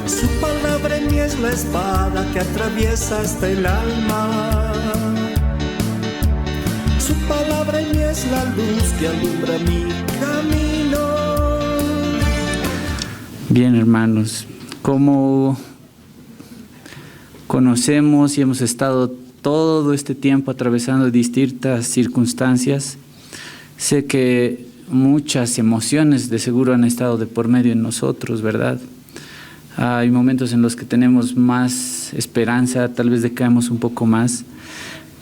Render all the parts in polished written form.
Su palabra en mí es la espada que atraviesa hasta el alma. Su palabra en mí es la luz que alumbra mi camino. Bien, hermanos, como conocemos y hemos estado todo este tiempo atravesando distintas circunstancias, sé que muchas emociones de seguro han estado de por medio en nosotros, ¿verdad? Hay momentos en los que tenemos más esperanza, tal vez decaemos un poco más,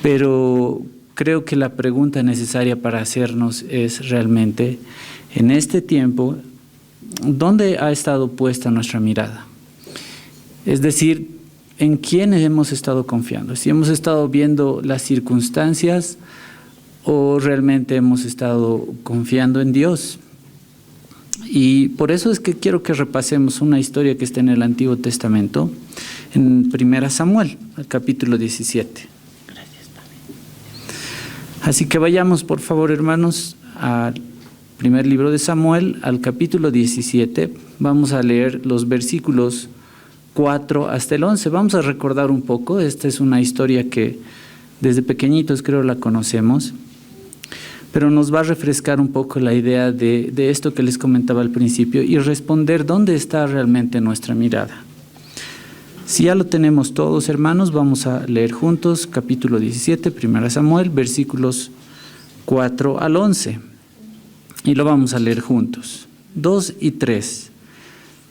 pero creo que la pregunta necesaria para hacernos es realmente, en este tiempo, ¿dónde ha estado puesta nuestra mirada? Es decir, ¿en quién hemos estado confiando? Si hemos estado viendo las circunstancias o realmente hemos estado confiando en Dios. Y por eso es que quiero que repasemos una historia que está en el Antiguo Testamento, en 1 Samuel, el capítulo 17. Así que vayamos, por favor, hermanos, al primer libro de Samuel, al capítulo 17. Vamos a leer los versículos 4 hasta el 11. Vamos a recordar un poco. Esta es una historia que desde pequeñitos creo la conocemos, pero nos va a refrescar un poco la idea de esto que les comentaba al principio y responder dónde está realmente nuestra mirada. Si ya lo tenemos todos, hermanos, vamos a leer juntos capítulo 17, 1 Samuel, versículos 4 al 11. Y lo vamos a leer juntos. 2 y 3.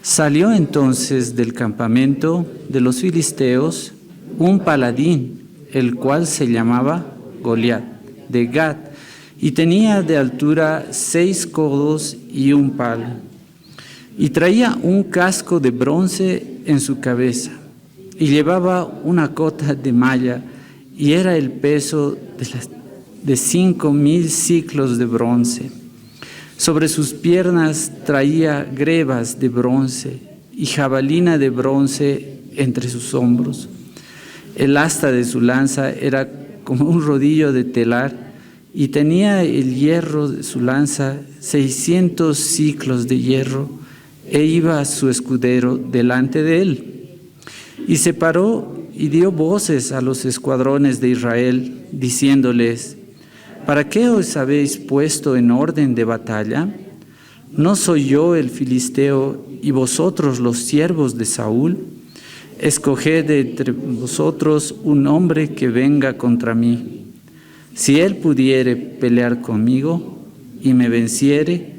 Salió entonces del campamento de los filisteos un paladín, el cual se llamaba Goliat, de Gat, y tenía de altura 6 codos y un palo. Y traía un casco de bronce en su cabeza, y llevaba una cota de malla, y era el peso de 5,000 siclos de bronce. Sobre sus piernas traía grebas de bronce y jabalina de bronce entre sus hombros. El asta de su lanza era como un rodillo de telar, y tenía el hierro de su lanza 600 siclos de hierro, e iba su escudero delante de él. Y se paró y dio voces a los escuadrones de Israel, diciéndoles: ¿para qué os habéis puesto en orden de batalla? ¿No soy yo el filisteo y vosotros los siervos de Saúl? Escoged de entre vosotros un hombre que venga contra mí. Si él pudiere pelear conmigo y me venciere,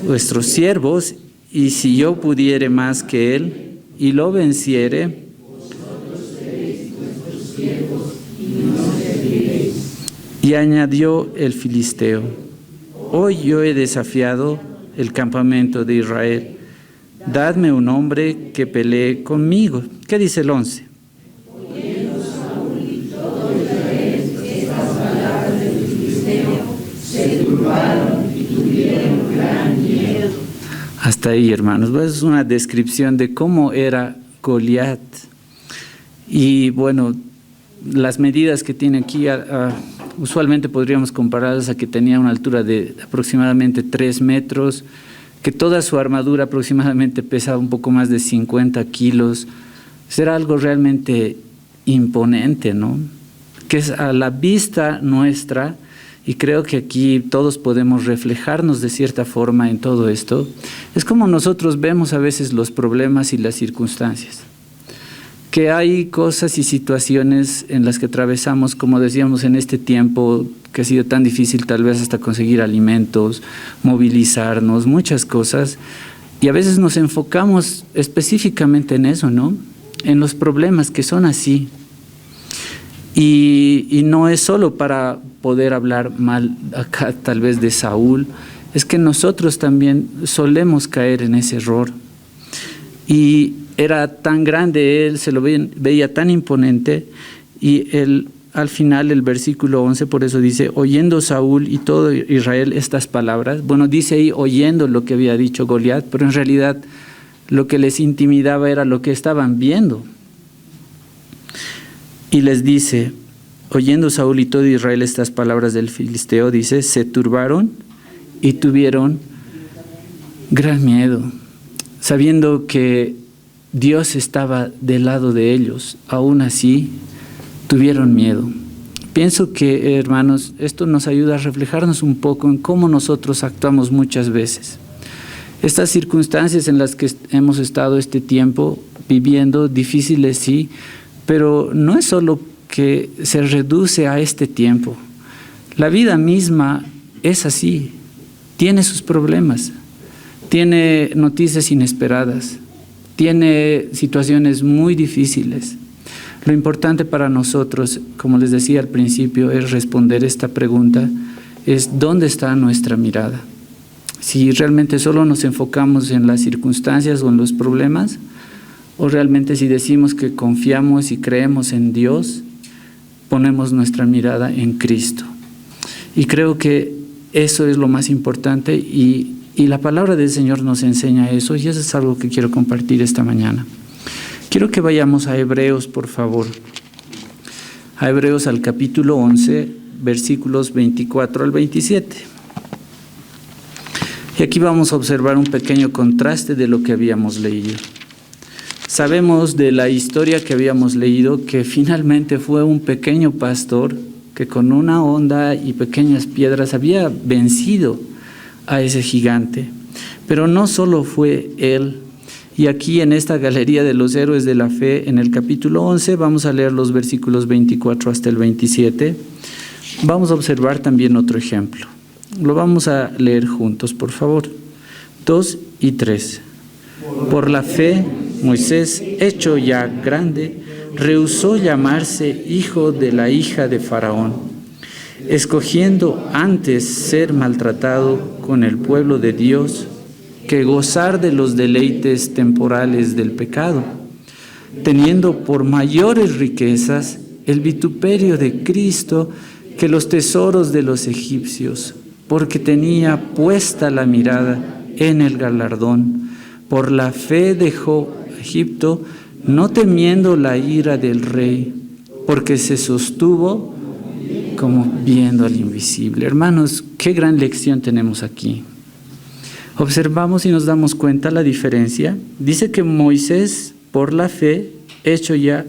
vuestros siervos, y si yo pudiere más que él y lo venciere, y añadió el filisteo: hoy yo he desafiado el campamento de Israel, dadme un hombre que pelee conmigo. ¿Qué dice el 11? Oyendo Saúl y todo Israel estas palabras del filisteo, se turbaron y tuvieron gran miedo. Hasta ahí, hermanos. Es una descripción de cómo era Goliat. Y bueno, las medidas que tiene aquí, usualmente podríamos compararlas a que tenía una altura de aproximadamente 3 metros, que toda su armadura aproximadamente pesaba un poco más de 50 kilos. Era algo realmente imponente, ¿no? Que es a la vista nuestra, y creo que aquí todos podemos reflejarnos de cierta forma en todo esto. Es como nosotros vemos a veces los problemas y las circunstancias, que hay cosas y situaciones en las que atravesamos, como decíamos, en este tiempo que ha sido tan difícil, tal vez hasta conseguir alimentos, movilizarnos, muchas cosas, y a veces nos enfocamos específicamente en eso, ¿no? En los problemas que son así. Y no es solo para poder hablar mal acá tal vez de Saúl, es que nosotros también solemos caer en ese error. Y era tan grande él, se lo veía tan imponente, y al final el versículo 11 por eso dice: oyendo Saúl y todo Israel estas palabras. Bueno, dice ahí oyendo lo que había dicho Goliat, pero en realidad lo que les intimidaba era lo que estaban viendo. Y les dice: oyendo Saúl y todo Israel estas palabras del filisteo, dice, se turbaron y tuvieron gran miedo. sabiendo que Dios estaba del lado de ellos, aún así tuvieron miedo. Pienso que, hermanos, esto nos ayuda a reflejarnos un poco en cómo nosotros actuamos muchas veces. Estas circunstancias en las que hemos estado este tiempo viviendo, difíciles sí, pero no es solo que se reduce a este tiempo. La vida misma es así, tiene sus problemas, tiene noticias inesperadas, tiene situaciones muy difíciles. Lo importante para nosotros, como les decía al principio, es responder esta pregunta, es ¿dónde está nuestra mirada? Si realmente solo nos enfocamos en las circunstancias o en los problemas, o realmente si decimos que confiamos y creemos en Dios, ponemos nuestra mirada en Cristo. Y creo que eso es lo más importante y la palabra del Señor nos enseña eso, y eso es algo que quiero compartir esta mañana. Quiero que vayamos a Hebreos, por favor. A Hebreos al capítulo 11, versículos 24 al 27. Y aquí vamos a observar un pequeño contraste de lo que habíamos leído. Sabemos de la historia que habíamos leído que finalmente fue un pequeño pastor que con una honda y pequeñas piedras había vencido a ese gigante. Pero no solo fue él. Y aquí en esta galería de los héroes de la fe, en el capítulo 11, vamos a leer los versículos 24 hasta el 27. Vamos a observar también otro ejemplo. Lo vamos a leer juntos, por favor. 2 y 3. Por la fe, Moisés, hecho ya grande, rehusó llamarse hijo de la hija de Faraón, escogiendo antes ser maltratado con el pueblo de Dios que gozar de los deleites temporales del pecado, teniendo por mayores riquezas el vituperio de Cristo que los tesoros de los egipcios, porque tenía puesta la mirada en el galardón. Por la fe dejó Egipto, no temiendo la ira del rey, porque se sostuvo como viendo al invisible. Hermanos, qué gran lección tenemos aquí. Observamos y nos damos cuenta la diferencia. Dice que Moisés, por la fe, hecho ya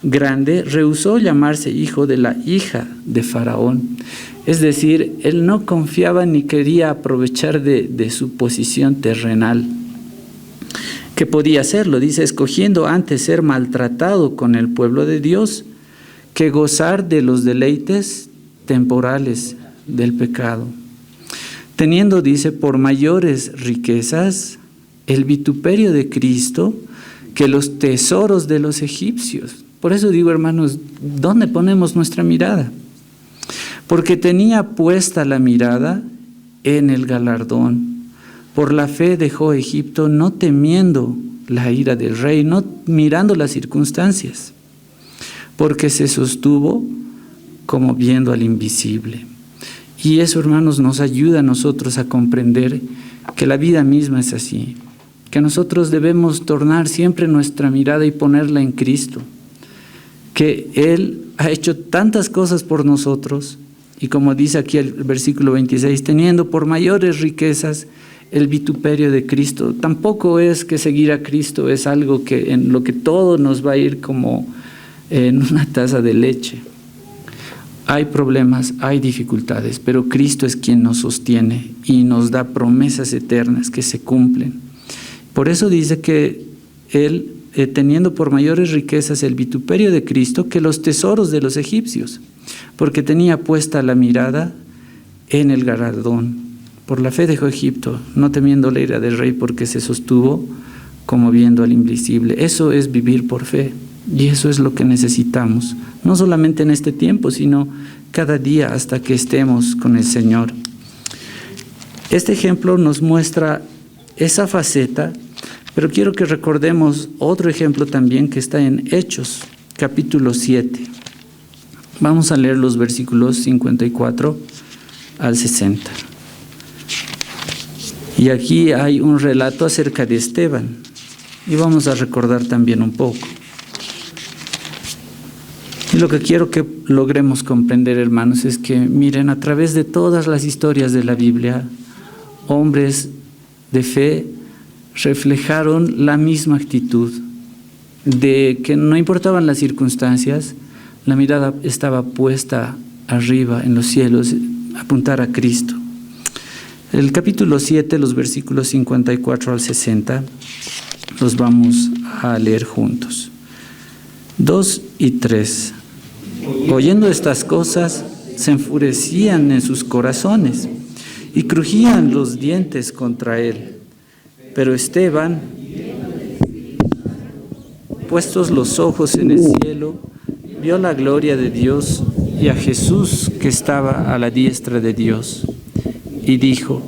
grande, rehusó llamarse hijo de la hija de Faraón. Es decir, él no confiaba ni quería aprovechar de su posición terrenal, que podía hacerlo. Dice, escogiendo antes ser maltratado con el pueblo de Dios que gozar de los deleites temporales del pecado. Teniendo, dice, por mayores riquezas el vituperio de Cristo que los tesoros de los egipcios. Por eso digo, hermanos, ¿dónde ponemos nuestra mirada? Porque tenía puesta la mirada en el galardón. Por la fe dejó Egipto, no temiendo la ira del rey, no mirando las circunstancias, porque se sostuvo como viendo al invisible. Y eso, hermanos, nos ayuda a nosotros a comprender que la vida misma es así, que nosotros debemos tornar siempre nuestra mirada y ponerla en Cristo, que Él ha hecho tantas cosas por nosotros, y como dice aquí el versículo 26, teniendo por mayores riquezas el vituperio de Cristo. Tampoco es que seguir a Cristo es algo que en lo que todo nos va a ir como en una taza de leche. Hay problemas, hay dificultades, pero Cristo es quien nos sostiene y nos da promesas eternas que se cumplen. Por eso dice que Él, teniendo por mayores riquezas el vituperio de Cristo que los tesoros de los egipcios, porque tenía puesta la mirada en el galardón. Por la fe dejó Egipto, no temiendo la ira del rey, porque se sostuvo como viendo al invisible. Eso es vivir por fe, y eso es lo que necesitamos, no solamente en este tiempo, sino cada día hasta que estemos con el Señor. Este ejemplo nos muestra esa faceta, pero quiero que recordemos otro ejemplo también que está en Hechos, capítulo 7. Vamos a leer los versículos 54 al 60. Y aquí hay un relato acerca de Esteban, y vamos a recordar también un poco. Y lo que quiero que logremos comprender, hermanos, es que, miren, a través de todas las historias de la Biblia, hombres de fe reflejaron la misma actitud de que no importaban las circunstancias, la mirada estaba puesta arriba en los cielos, apuntar a Cristo. El capítulo 7, los versículos 54 al 60, los vamos a leer juntos. 2 y 3. Oyendo estas cosas, se enfurecían en sus corazones y crujían los dientes contra él. Pero Esteban, puestos los ojos en el cielo, vio la gloria de Dios y a Jesús que estaba a la diestra de Dios. Y dijo: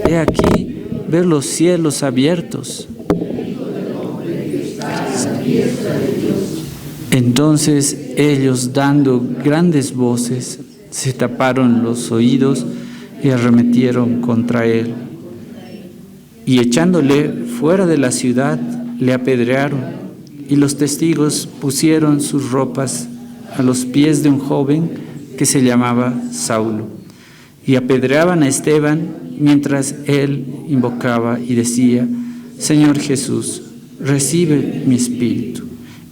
He aquí, veo los cielos abiertos. Entonces ellos, dando grandes voces, se taparon los oídos y arremetieron contra él. Y echándole fuera de la ciudad, le apedrearon, y los testigos pusieron sus ropas a los pies de un joven que se llamaba Saulo. Y apedreaban a Esteban mientras él invocaba y decía: Señor Jesús, recibe mi espíritu.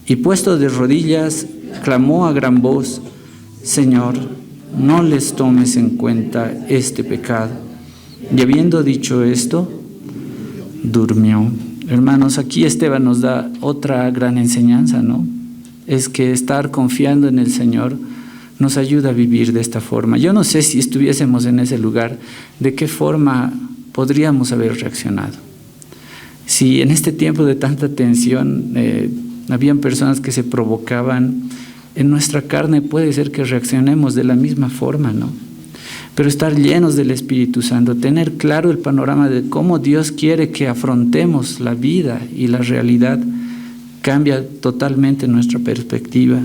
Y puesto de rodillas, clamó a gran voz: Señor, no les tomes en cuenta este pecado. Y habiendo dicho esto, durmió. Hermanos, aquí Esteban nos da otra gran enseñanza, ¿no? Es que estar confiando en el Señor nos ayuda a vivir de esta forma. Yo no sé si estuviésemos en ese lugar, de qué forma podríamos haber reaccionado. Si en este tiempo de tanta tensión habían personas que se provocaban en nuestra carne, puede ser que reaccionemos de la misma forma, ¿no? Pero estar llenos del Espíritu Santo, tener claro el panorama de cómo Dios quiere que afrontemos la vida y la realidad, cambia totalmente nuestra perspectiva.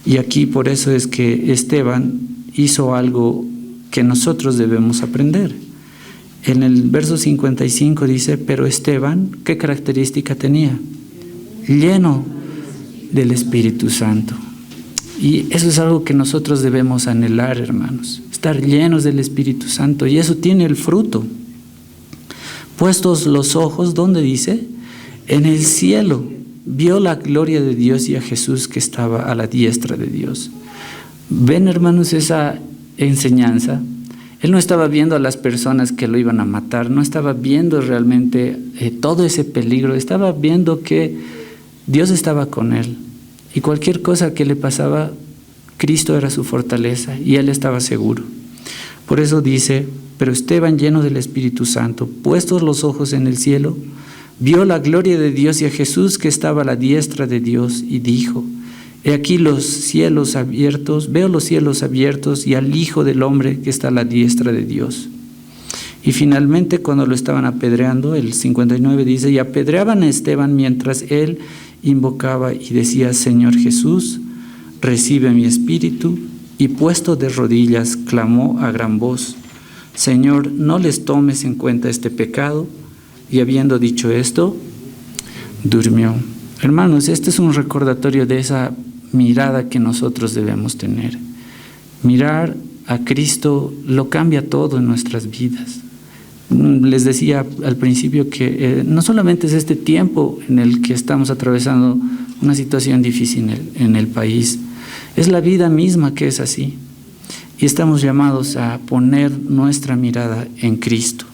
Y aquí por eso es que Esteban hizo algo que nosotros debemos aprender. En el verso 55 dice: pero Esteban, ¿qué característica tenía? Lleno del Espíritu Santo. Y eso es algo que nosotros debemos anhelar, hermanos, estar llenos del Espíritu Santo, y eso tiene el fruto. Puestos los ojos, ¿dónde dice? En el cielo, vio la gloria de Dios y a Jesús que estaba a la diestra de Dios. ¿Ven, hermanos, esa enseñanza? Él no estaba viendo a las personas que lo iban a matar, no estaba viendo realmente todo ese peligro, estaba viendo que Dios estaba con él. Y cualquier cosa que le pasaba, Cristo era su fortaleza y él estaba seguro. Por eso dice: pero Esteban, lleno del Espíritu Santo, puestos los ojos en el cielo, vio la gloria de Dios y a Jesús que estaba a la diestra de Dios, y dijo: He aquí los cielos abiertos, veo los cielos abiertos y al Hijo del Hombre que está a la diestra de Dios. Y finalmente, cuando lo estaban apedreando, el 59 dice: y apedreaban a Esteban mientras él invocaba y decía: Señor Jesús, recibe mi espíritu. Y puesto de rodillas, clamó a gran voz: Señor, no les tomes en cuenta este pecado. Y habiendo dicho esto, durmió. Hermanos, este es un recordatorio de esa mirada que nosotros debemos tener. Mirar a Cristo lo cambia todo en nuestras vidas. Les decía al principio que no solamente es este tiempo en el que estamos atravesando una situación difícil en el país, es la vida misma que es así. Y estamos llamados a poner nuestra mirada en Cristo.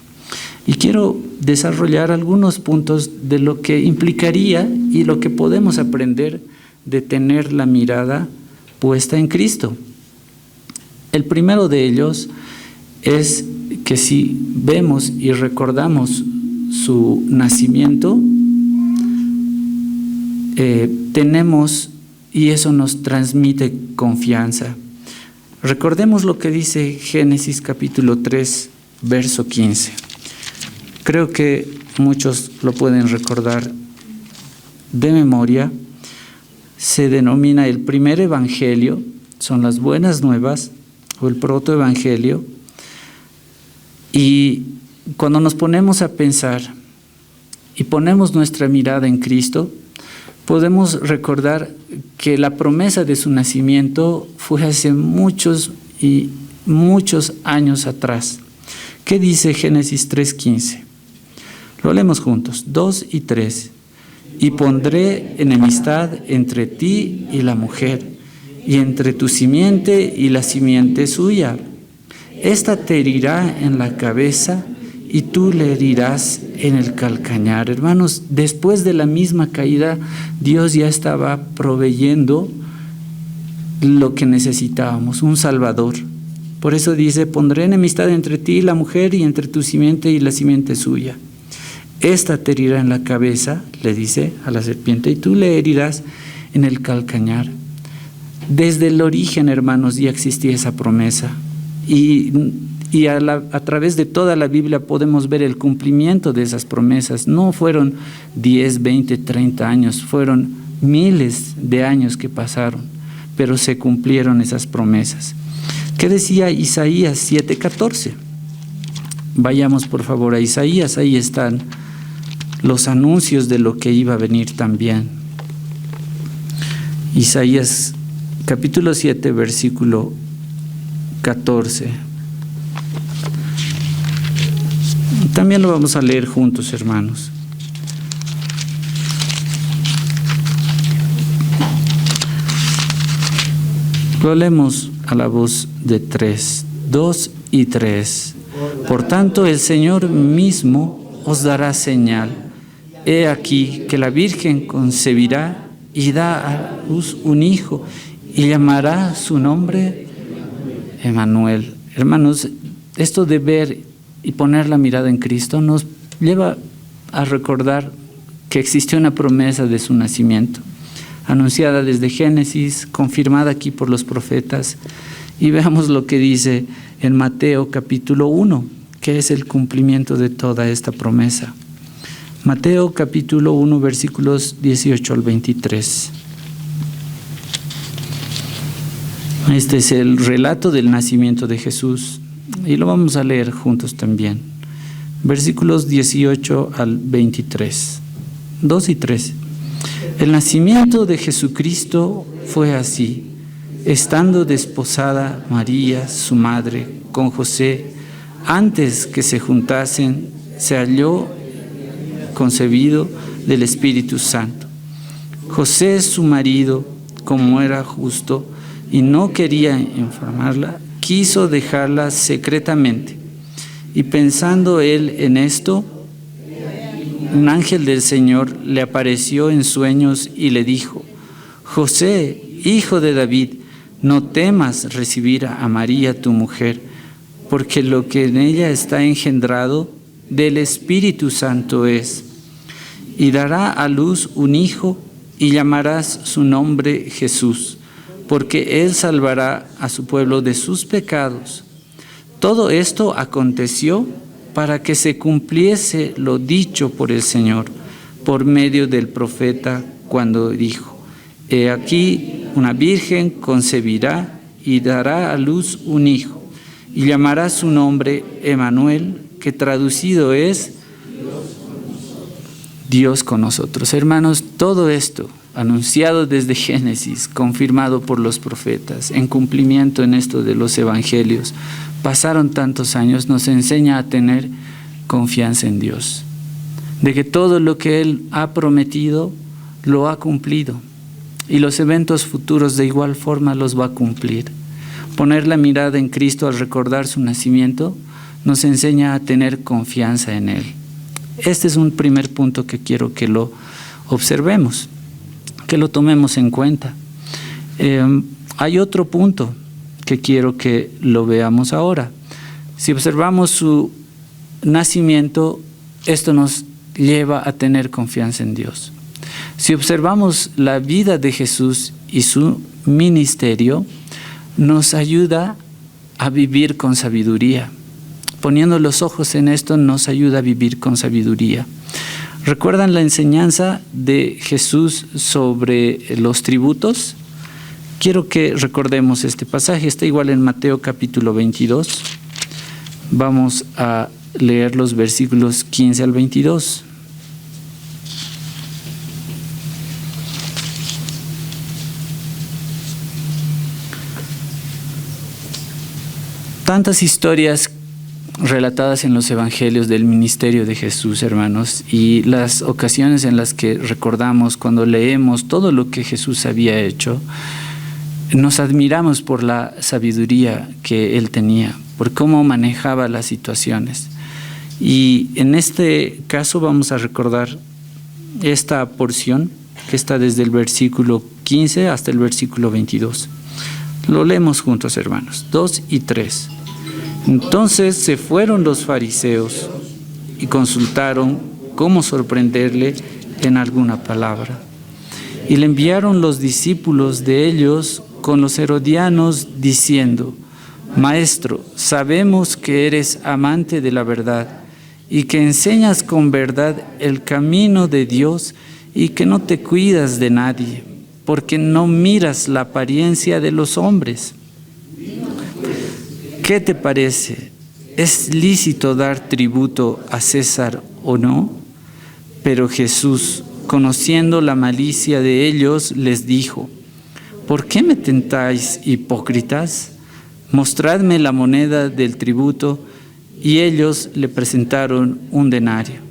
Y quiero desarrollar algunos puntos de lo que implicaría y lo que podemos aprender de tener la mirada puesta en Cristo. El primero de ellos es que si vemos y recordamos su nacimiento, tenemos, y eso nos transmite confianza. Recordemos lo que dice Génesis capítulo 3, verso 15. Creo que muchos lo pueden recordar de memoria. Se denomina el primer evangelio, son las buenas nuevas o el protoevangelio. Y cuando nos ponemos a pensar y ponemos nuestra mirada en Cristo, podemos recordar que la promesa de su nacimiento fue hace muchos y muchos años atrás. ¿Qué dice Génesis 3:15? Lo leemos juntos, 2 y 3. Y pondré enemistad entre ti y la mujer, y entre tu simiente y la simiente suya. Esta te herirá en la cabeza y tú le herirás en el calcañar. Hermanos, después de la misma caída, Dios ya estaba proveyendo lo que necesitábamos, un Salvador. Por eso dice, pondré enemistad entre ti y la mujer, y entre tu simiente y la simiente suya. Esta te herirá en la cabeza, le dice a la serpiente, y tú le herirás en el calcañar. Desde el origen, hermanos, ya existía esa promesa. Y a través de toda la Biblia podemos ver el cumplimiento de esas promesas. No fueron 10, 20, 30 años, fueron miles de años que pasaron, pero se cumplieron esas promesas. ¿Qué decía Isaías 7:14? Vayamos por favor a Isaías, ahí están los anuncios de lo que iba a venir también. Isaías capítulo 7, versículo 14. También lo vamos a leer juntos, hermanos. Lo leemos a la voz de 3, 2 y 3. Por tanto, el Señor mismo os dará señal. He aquí que la Virgen concebirá y da a luz un hijo, y llamará su nombre Emmanuel. Hermanos, esto de ver y poner la mirada en Cristo nos lleva a recordar que existió una promesa de su nacimiento, anunciada desde Génesis, confirmada aquí por los profetas. Y veamos lo que dice en Mateo capítulo 1, que es el cumplimiento de toda esta promesa. Mateo capítulo 1, versículos 18 al 23. Este es el relato del nacimiento de Jesús y lo vamos a leer juntos también. Versículos 18 al 23, 2 y 3. El nacimiento de Jesucristo fue así. Estando desposada María, su madre, con José, antes que se juntasen, se halló concebido del Espíritu Santo. José, su marido, como era justo y no quería enfermarla, quiso dejarla secretamente. Y pensando él en esto, un ángel del Señor le apareció en sueños y le dijo: José, hijo de David, no temas recibir a María tu mujer, porque lo que en ella está engendrado del Espíritu Santo es. Y dará a luz un hijo, y llamarás su nombre Jesús, porque él salvará a su pueblo de sus pecados. Todo esto aconteció para que se cumpliese lo dicho por el Señor, por medio del profeta, cuando dijo: He aquí, una virgen concebirá y dará a luz un hijo, y llamará su nombre Emmanuel, que traducido es Dios con nosotros. Hermanos, todo esto anunciado desde Génesis, confirmado por los profetas, en cumplimiento en esto de los evangelios, pasaron tantos años, nos enseña a tener confianza en Dios, de que todo lo que Él ha prometido lo ha cumplido, y los eventos futuros de igual forma los va a cumplir. Poner la mirada en Cristo al recordar su nacimiento nos enseña a tener confianza en Él. Este es un primer punto que quiero que lo observemos, que lo tomemos en cuenta. Hay otro punto que quiero que lo veamos ahora. Si observamos su nacimiento, esto nos lleva a tener confianza en Dios. Si observamos la vida de Jesús y su ministerio, nos ayuda a vivir con sabiduría. Poniendo los ojos en esto, nos ayuda a vivir con sabiduría. ¿Recuerdan la enseñanza de Jesús sobre los tributos? Quiero que recordemos este pasaje. Está igual en Mateo capítulo 22. Vamos a leer los versículos 15 al 22. Tantas historias relatadas en los evangelios del ministerio de Jesús, hermanos, y las ocasiones en las que recordamos cuando leemos todo lo que Jesús había hecho, nos admiramos por la sabiduría que Él tenía, por cómo manejaba las situaciones. Y en este caso vamos a recordar esta porción que está desde el versículo 15 hasta el versículo 22. Lo leemos juntos, hermanos, 2 y 3. Entonces se fueron los fariseos y consultaron cómo sorprenderle en alguna palabra. Y le enviaron los discípulos de ellos con los herodianos diciendo: Maestro, sabemos que eres amante de la verdad y que enseñas con verdad el camino de Dios y que no te cuidas de nadie, porque no miras la apariencia de los hombres. ¿Qué te parece? ¿Es lícito dar tributo a César o no? Pero Jesús, conociendo la malicia de ellos, les dijo: ¿Por qué me tentáis, hipócritas? Mostradme la moneda del tributo. Y ellos le presentaron un denario.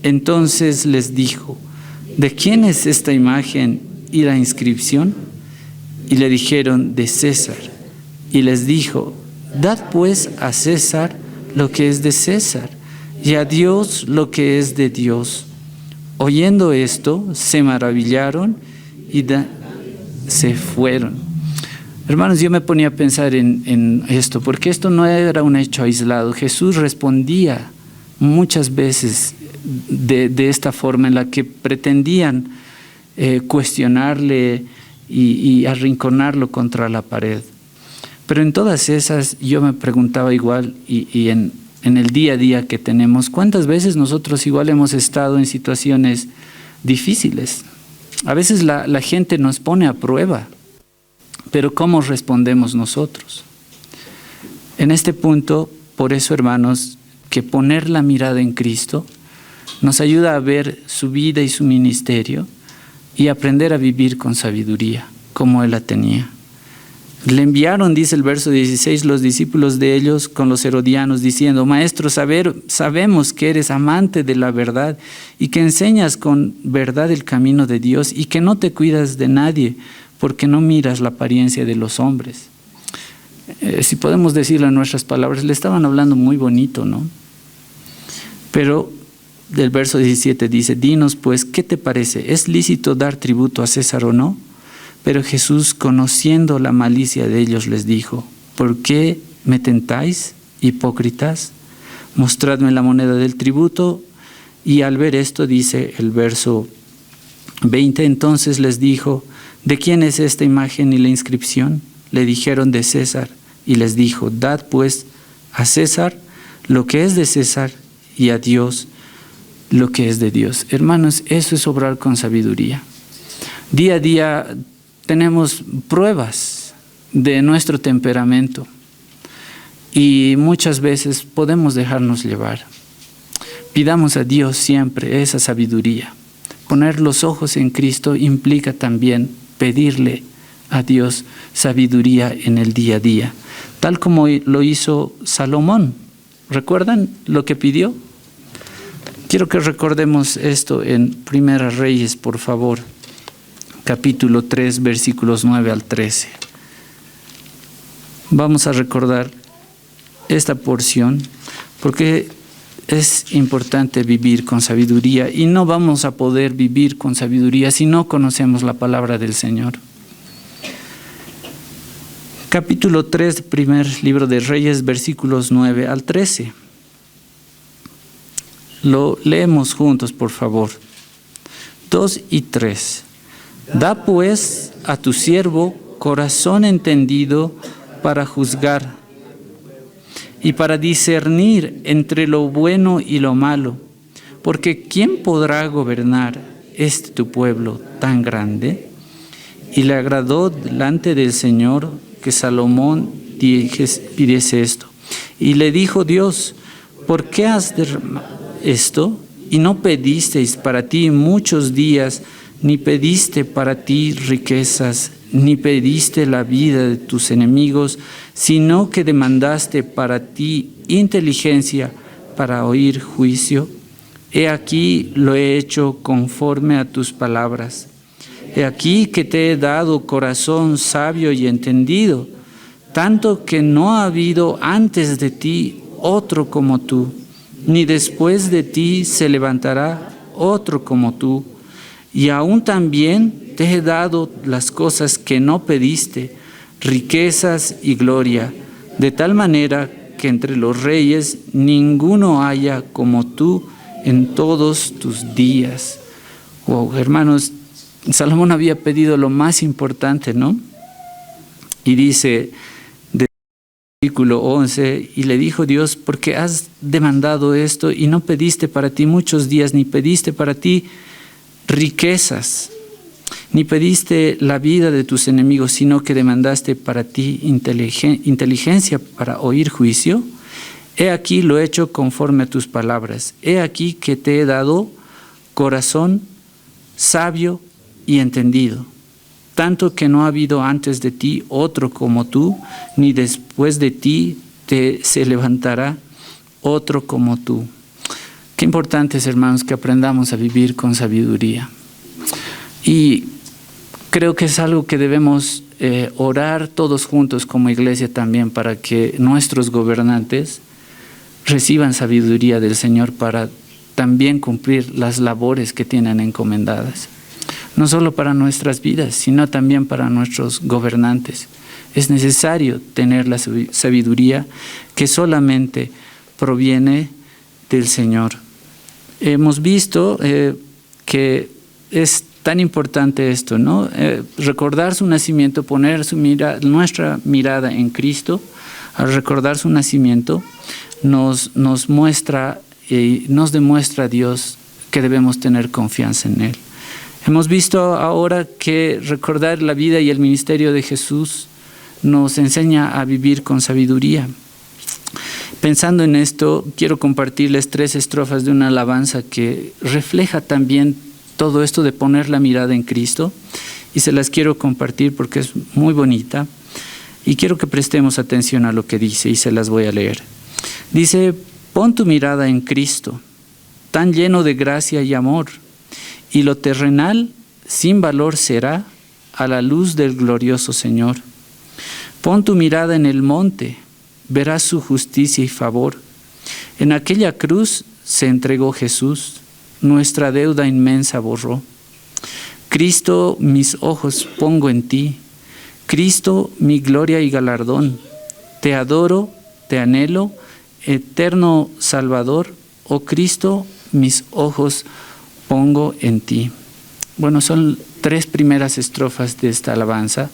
Entonces les dijo: ¿de quién es esta imagen y la inscripción? Y le dijeron: de César. Y les dijo: dad pues a César lo que es de César, y a Dios lo que es de Dios. Oyendo esto, se maravillaron y se fueron. Hermanos, yo me ponía a pensar en esto, porque esto no era un hecho aislado. Jesús respondía muchas veces de esta forma en la que pretendían cuestionarle y arrinconarlo contra la pared. Pero en todas esas yo me preguntaba igual, y en el día a día que tenemos, ¿cuántas veces nosotros igual hemos estado en situaciones difíciles? A veces la gente nos pone a prueba, pero ¿cómo respondemos nosotros? En este punto, por eso, hermanos, que poner la mirada en Cristo nos ayuda a ver su vida y su ministerio y aprender a vivir con sabiduría, como Él la tenía. Le enviaron, dice el verso 16, los discípulos de ellos con los herodianos, diciendo: Maestro, sabemos que eres amante de la verdad y que enseñas con verdad el camino de Dios y que no te cuidas de nadie, porque no miras la apariencia de los hombres. Si podemos decirlo en nuestras palabras, le estaban hablando muy bonito, ¿no? Pero del verso 17 dice: dinos pues, ¿qué te parece? ¿Es lícito dar tributo a César o no? Pero Jesús, conociendo la malicia de ellos, les dijo: ¿por qué me tentáis, hipócritas? Mostradme la moneda del tributo. Y al ver esto, dice el verso 20, entonces les dijo: ¿de quién es esta imagen y la inscripción? Le dijeron: de César. Y les dijo: dad pues a César lo que es de César y a Dios lo que es de Dios. Hermanos, eso es obrar con sabiduría. Día a día tenemos pruebas de nuestro temperamento y muchas veces podemos dejarnos llevar. Pidamos a Dios siempre esa sabiduría. Poner los ojos en Cristo implica también pedirle a Dios sabiduría en el día a día, tal como lo hizo Salomón. ¿Recuerdan lo que pidió? Quiero que recordemos esto en Primera Reyes, por favor. Capítulo 3, versículos 9 al 13. Vamos a recordar esta porción porque es importante vivir con sabiduría y no vamos a poder vivir con sabiduría si no conocemos la palabra del Señor. Capítulo 3, primer libro de Reyes, versículos 9 al 13. Lo leemos juntos, por favor. 2 y 3. Da pues a tu siervo corazón entendido para juzgar y para discernir entre lo bueno y lo malo, porque ¿quién podrá gobernar tu pueblo tan grande? Y le agradó delante del Señor que Salomón pidiese esto. Y le dijo Dios: ¿por qué has derramado esto? Y no pedisteis para ti muchos días ni pediste para ti riquezas, ni pediste la vida de tus enemigos, sino que demandaste para ti inteligencia para oír juicio. He aquí lo he hecho conforme a tus palabras. He aquí que te he dado corazón sabio y entendido, tanto que no ha habido antes de ti otro como tú, ni después de ti se levantará otro como tú. Y aún también te he dado las cosas que no pediste, riquezas y gloria, de tal manera que entre los reyes ninguno haya como tú en todos tus días. Wow, hermanos, Salomón había pedido lo más importante, ¿no? Y dice, versículo 11, y le dijo Dios, porque has demandado esto y no pediste para ti muchos días, ni pediste para ti riquezas, ni pediste la vida de tus enemigos, sino que demandaste para ti inteligencia para oír juicio. He aquí lo he hecho conforme a tus palabras. He aquí que te he dado corazón sabio y entendido, tanto que no ha habido antes de ti otro como tú, ni después de ti se levantará otro como tú. Qué importante es, hermanos, que aprendamos a vivir con sabiduría. Y creo que es algo que debemos orar todos juntos como iglesia también, para que nuestros gobernantes reciban sabiduría del Señor para también cumplir las labores que tienen encomendadas. No solo para nuestras vidas, sino también para nuestros gobernantes. Es necesario tener la sabiduría que solamente proviene del Señor. Hemos visto que es tan importante esto, ¿no? Recordar su nacimiento, poner nuestra mirada en Cristo. Al recordar su nacimiento, nos muestra y nos demuestra a Dios que debemos tener confianza en Él. Hemos visto ahora que recordar la vida y el ministerio de Jesús nos enseña a vivir con sabiduría. Pensando en esto, quiero compartirles 3 estrofas de una alabanza que refleja también todo esto de poner la mirada en Cristo, y se las quiero compartir porque es muy bonita y quiero que prestemos atención a lo que dice, y se las voy a leer. Dice: pon tu mirada en Cristo, tan lleno de gracia y amor, y lo terrenal sin valor será a la luz del glorioso Señor. Pon tu mirada en el monte, verás su justicia y favor. En aquella cruz se entregó Jesús, nuestra deuda inmensa borró. Cristo, mis ojos pongo en ti, Cristo, mi gloria y galardón. Te adoro, te anhelo, eterno Salvador, oh Cristo, mis ojos pongo en ti. Bueno, son 3 primeras estrofas de esta alabanza,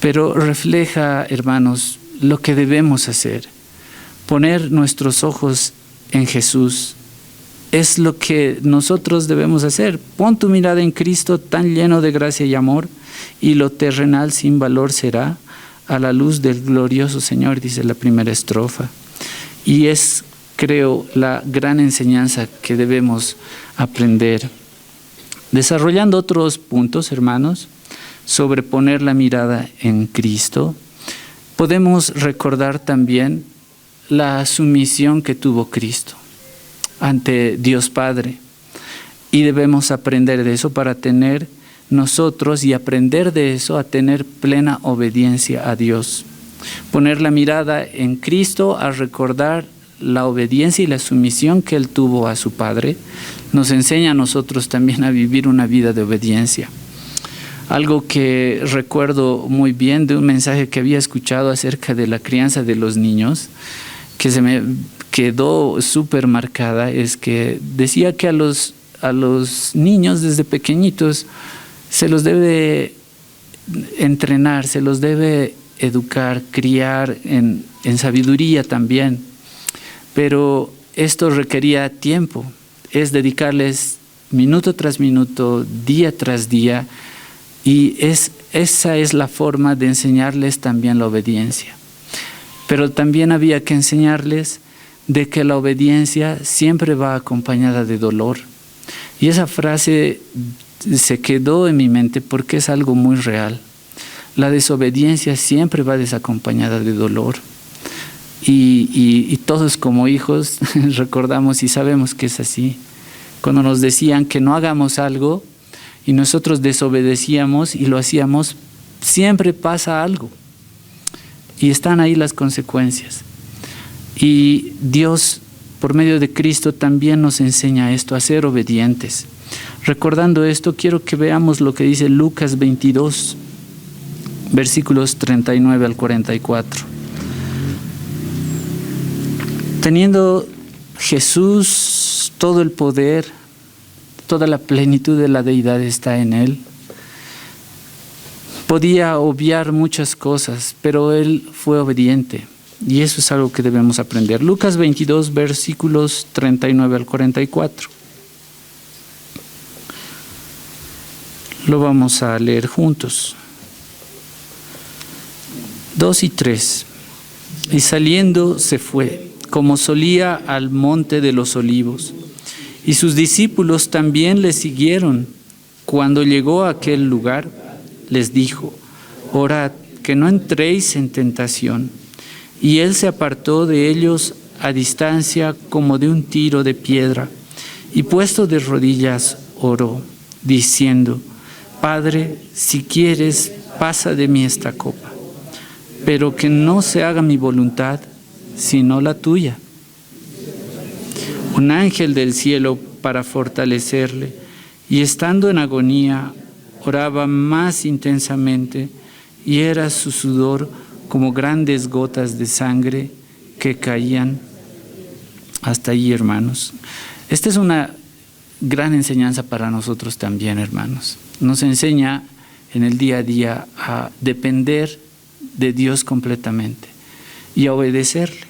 pero refleja, hermanos, lo que debemos hacer. Poner nuestros ojos en Jesús es lo que nosotros debemos hacer. Pon tu mirada en Cristo, tan lleno de gracia y amor, y lo terrenal sin valor será a la luz del glorioso Señor, dice la primera estrofa. Y es, creo, la gran enseñanza que debemos aprender. Desarrollando otros puntos, hermanos, sobre poner la mirada en Cristo, podemos recordar también la sumisión que tuvo Cristo ante Dios Padre, y debemos aprender de eso para tener nosotros y aprender de eso a tener plena obediencia a Dios. Poner la mirada en Cristo a recordar la obediencia y la sumisión que Él tuvo a su Padre nos enseña a nosotros también a vivir una vida de obediencia. Algo que recuerdo muy bien de un mensaje que había escuchado acerca de la crianza de los niños, que se me quedó súper marcada, es que decía que a los niños desde pequeñitos se los debe entrenar, se los debe educar, criar en sabiduría también. Pero esto requería tiempo, es dedicarles minuto tras minuto, día tras día, y esa es la forma de enseñarles también la obediencia. Pero también había que enseñarles de que la obediencia siempre va acompañada de dolor. Y esa frase se quedó en mi mente porque es algo muy real. La desobediencia siempre va desacompañada de dolor. Y todos como hijos recordamos y sabemos que es así. Cuando nos decían que no hagamos algo y nosotros desobedecíamos y lo hacíamos, siempre pasa algo. Y están ahí las consecuencias. Y Dios, por medio de Cristo, también nos enseña esto, a ser obedientes. Recordando esto, quiero que veamos lo que dice Lucas 22, versículos 39 al 44. Teniendo Jesús todo el poder, toda la plenitud de la deidad está en Él. Podía obviar muchas cosas, pero Él fue obediente. Y eso es algo que debemos aprender. Lucas 22, versículos 39 al 44. Lo vamos a leer juntos. 2 y 3. Y saliendo se fue, como solía, al monte de los olivos. Y sus discípulos también le siguieron. Cuando llegó a aquel lugar, les dijo: orad, que no entréis en tentación. Y él se apartó de ellos a distancia como de un tiro de piedra, y puesto de rodillas oró, diciendo: Padre, si quieres, pasa de mí esta copa, pero que no se haga mi voluntad, sino la tuya. Un ángel del cielo, para fortalecerle, y estando en agonía, oraba más intensamente, y era su sudor como grandes gotas de sangre que caían. Hasta ahí, hermanos. Esta es una gran enseñanza para nosotros también, hermanos. Nos enseña en el día a día a depender de Dios completamente y a obedecerle.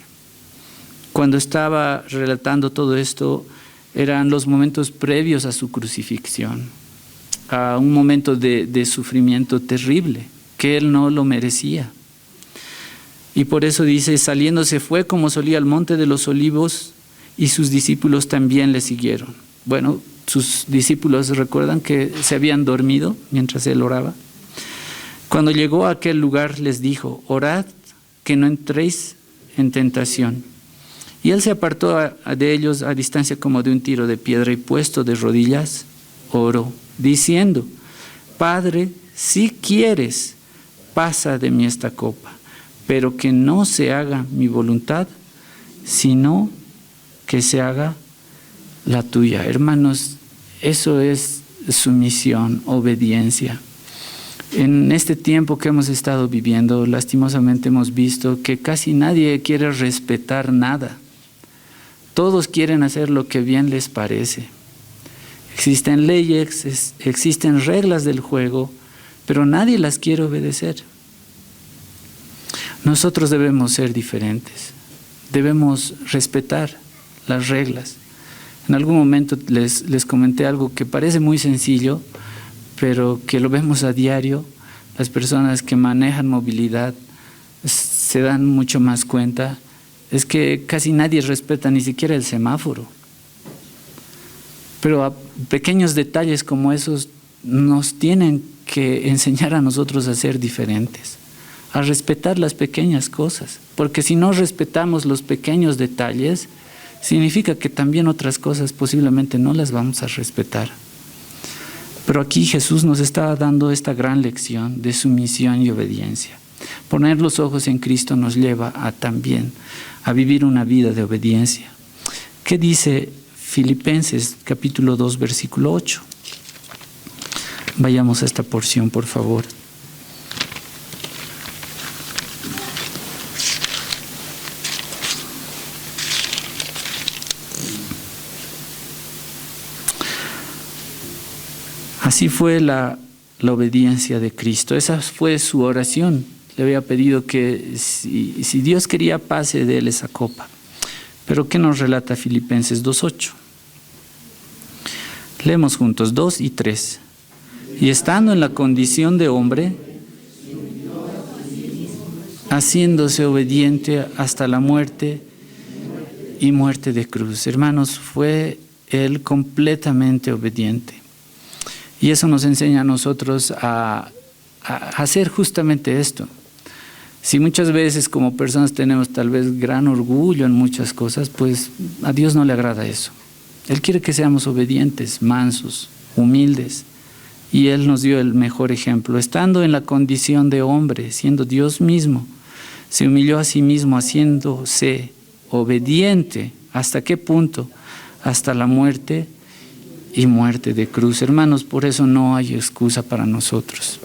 Cuando estaba relatando todo esto, eran los momentos previos a su crucifixión, a un momento de sufrimiento terrible, que él no lo merecía. Y por eso dice: saliendo se fue como solía al monte de los olivos, y sus discípulos también le siguieron. Bueno, sus discípulos recuerdan que se habían dormido mientras él oraba. Cuando llegó a aquel lugar les dijo: orad, que no entréis en tentación. Y él se apartó de ellos a distancia como de un tiro de piedra, y puesto de rodillas oró, diciendo: Padre, si quieres, pasa de mí esta copa, pero que no se haga mi voluntad, sino que se haga la tuya. Hermanos, eso es sumisión, obediencia. En este tiempo que hemos estado viviendo, lastimosamente hemos visto que casi nadie quiere respetar nada. Todos quieren hacer lo que bien les parece. Existen leyes, existen reglas del juego, pero nadie las quiere obedecer. Nosotros debemos ser diferentes, debemos respetar las reglas. En algún momento les comenté algo que parece muy sencillo, pero que lo vemos a diario. Las personas que manejan movilidad se dan mucho más cuenta. Es que casi nadie respeta ni siquiera el semáforo. Pero a pequeños detalles como esos nos tienen que enseñar a nosotros a ser diferentes, a respetar las pequeñas cosas, porque si no respetamos los pequeños detalles, significa que también otras cosas posiblemente no las vamos a respetar. Pero aquí Jesús nos está dando esta gran lección de sumisión y obediencia. Poner los ojos en Cristo nos lleva también a vivir una vida de obediencia. ¿Qué dice Filipenses capítulo 2, versículo 8? Vayamos a esta porción, por favor. Así fue la obediencia de Cristo. Esa fue su oración. Le había pedido que si Dios quería, pase de él esa copa. Pero ¿qué nos relata Filipenses 2:8? Leemos juntos 2 y 3. Y estando en la condición de hombre, haciéndose obediente hasta la muerte y muerte de cruz. Hermanos, fue él completamente obediente. Y eso nos enseña a nosotros a hacer justamente esto. Si muchas veces como personas tenemos tal vez gran orgullo en muchas cosas, pues a Dios no le agrada eso. Él quiere que seamos obedientes, mansos, humildes. Y Él nos dio el mejor ejemplo. Estando en la condición de hombre, siendo Dios mismo, se humilló a sí mismo haciéndose obediente. ¿Hasta qué punto? Hasta la muerte y muerte de cruz. Hermanos, por eso no hay excusa para nosotros.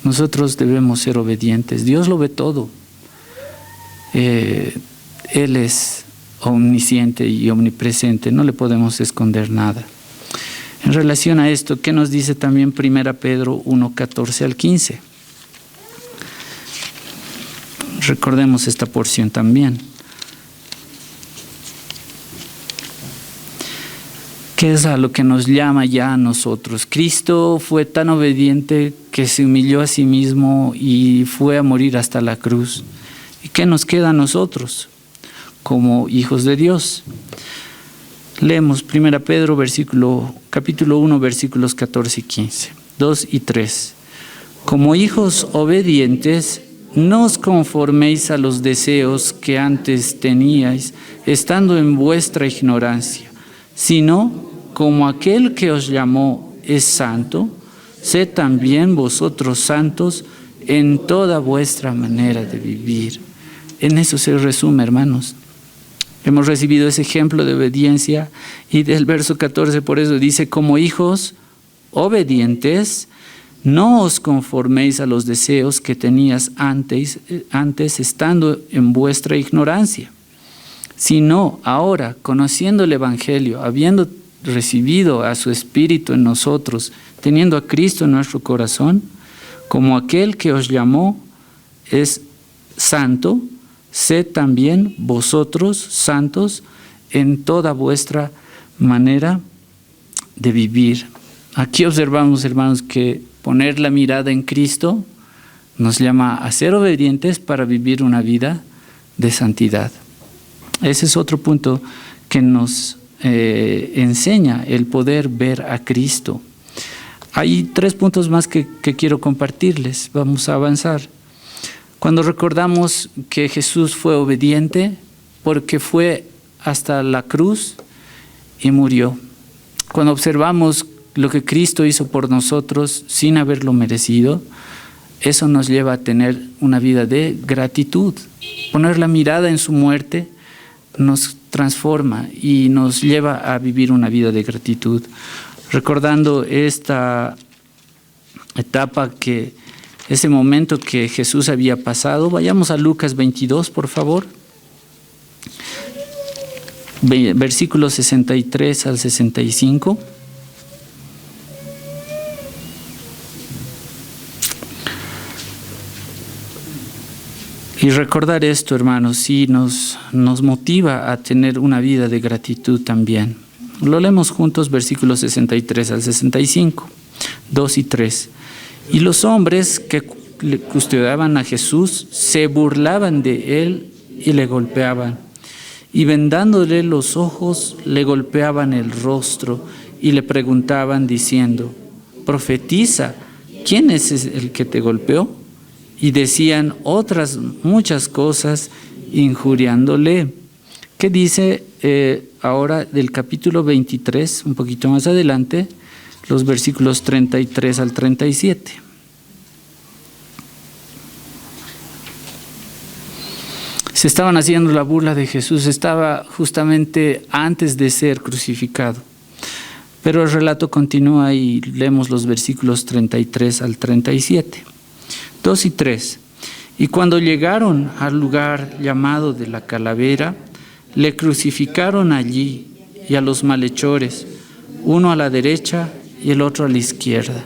Nosotros debemos ser obedientes. Dios lo ve todo. Él es omnisciente y omnipresente. No le podemos esconder nada. En relación a esto, ¿qué nos dice también 1 Pedro 1:14 al 15? Recordemos esta porción también. ¿Qué es a lo que nos llama ya a nosotros? Cristo fue tan obediente que se humilló a sí mismo y fue a morir hasta la cruz. ¿Y qué nos queda a nosotros como hijos de Dios? Leemos 1 Pedro capítulo 1, versículos 14 y 15, 2 y 3. Como hijos obedientes, no os conforméis a los deseos que antes teníais, estando en vuestra ignorancia, sino como aquel que os llamó es santo, sed también vosotros santos en toda vuestra manera de vivir. En eso se resume, hermanos. Hemos recibido ese ejemplo de obediencia y del verso 14 por eso dice, como hijos obedientes, no os conforméis a los deseos que tenías antes estando en vuestra ignorancia, sino ahora, conociendo el Evangelio, habiendo recibido a su Espíritu en nosotros, teniendo a Cristo en nuestro corazón, como aquel que os llamó es santo, sed también vosotros santos en toda vuestra manera de vivir. Aquí observamos, hermanos, que poner la mirada en Cristo nos llama a ser obedientes para vivir una vida de santidad. Ese es otro punto que nos enseña el poder ver a Cristo. Hay 3 puntos más que quiero compartirles. Vamos a avanzar. Cuando recordamos que Jesús fue obediente porque fue hasta la cruz y murió. Cuando observamos lo que Cristo hizo por nosotros sin haberlo merecido, eso nos lleva a tener una vida de gratitud. Poner la mirada en su muerte nos transforma y nos lleva a vivir una vida de gratitud. Recordando esta etapa ese momento que Jesús había pasado, vayamos a Lucas 22, por favor. Versículos 63 al 65. Y recordar esto, hermanos, sí nos motiva a tener una vida de gratitud también. Lo leemos juntos, versículos 63 al 65, 2 y 3. Y los hombres que custodiaban a Jesús se burlaban de él y le golpeaban. Y vendándole los ojos, le golpeaban el rostro y le preguntaban diciendo, profetiza, ¿quién es el que te golpeó? Y decían otras muchas cosas injuriándole. ¿Qué dice ahora del capítulo 23, un poquito más adelante, los versículos 33 al 37? Se estaban haciendo la burla de Jesús, estaba justamente antes de ser crucificado. Pero el relato continúa y leemos los versículos 33 al 37. 2 y 3. Y cuando llegaron al lugar llamado de la calavera, le crucificaron allí y a los malhechores, uno a la derecha y el otro a la izquierda.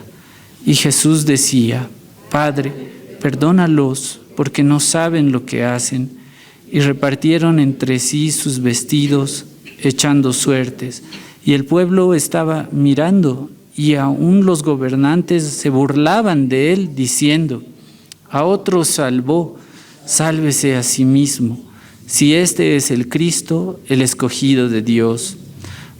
Y Jesús decía, Padre, perdónalos, porque no saben lo que hacen. Y repartieron entre sí sus vestidos, echando suertes. Y el pueblo estaba mirando, y aún los gobernantes se burlaban de él, diciendo, a otro salvó, sálvese a sí mismo, si este es el Cristo, el escogido de Dios.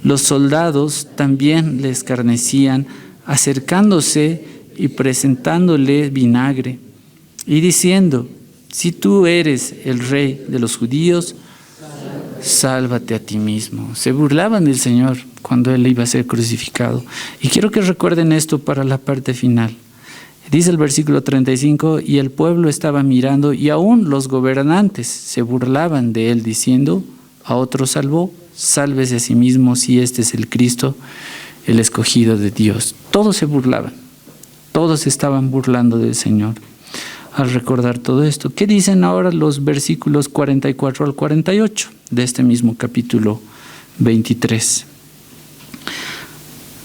Los soldados también le escarnecían, acercándose y presentándole vinagre, y diciendo: si tú eres el rey de los judíos, sálvate a ti mismo. Se burlaban del Señor cuando Él iba a ser crucificado. Y quiero que recuerden esto para la parte final. Dice el versículo 35, y el pueblo estaba mirando, y aún los gobernantes se burlaban de Él, diciendo: a otro salvó, sálvese a sí mismo si este es el Cristo, el escogido de Dios. Todos se burlaban, todos estaban burlando del Señor al recordar todo esto. ¿Qué dicen ahora los versículos 44 al 48 de este mismo capítulo 23?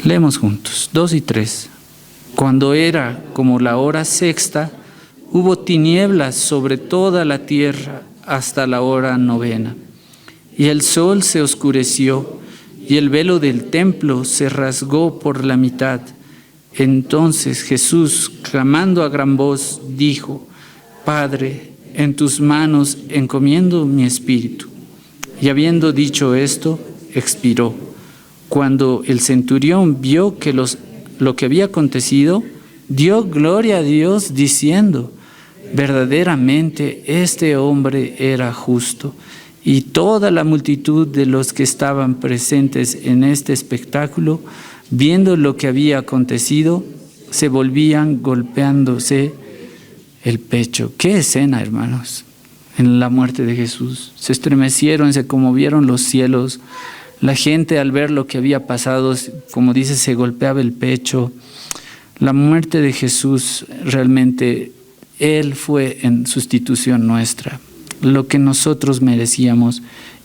Leemos juntos, 2 y 3. Cuando era como la hora sexta, hubo tinieblas sobre toda la tierra hasta la hora novena. Y el sol se oscureció, y el velo del templo se rasgó por la mitad. Entonces Jesús, clamando a gran voz, dijo: Padre, en tus manos encomiendo mi espíritu. Y habiendo dicho esto, expiró. Cuando el centurión vio que lo que había acontecido, dio gloria a Dios, diciendo: verdaderamente este hombre era justo. Y toda la multitud de los que estaban presentes en este espectáculo, viendo lo que había acontecido, se volvían golpeándose el pecho. ¡Qué escena, hermanos! En la muerte de Jesús. Se estremecieron, se conmovieron los cielos. La gente, al ver lo que había pasado, como dice, se golpeaba el pecho. La muerte de Jesús, realmente, Él fue en sustitución nuestra. Lo que nosotros merecíamos,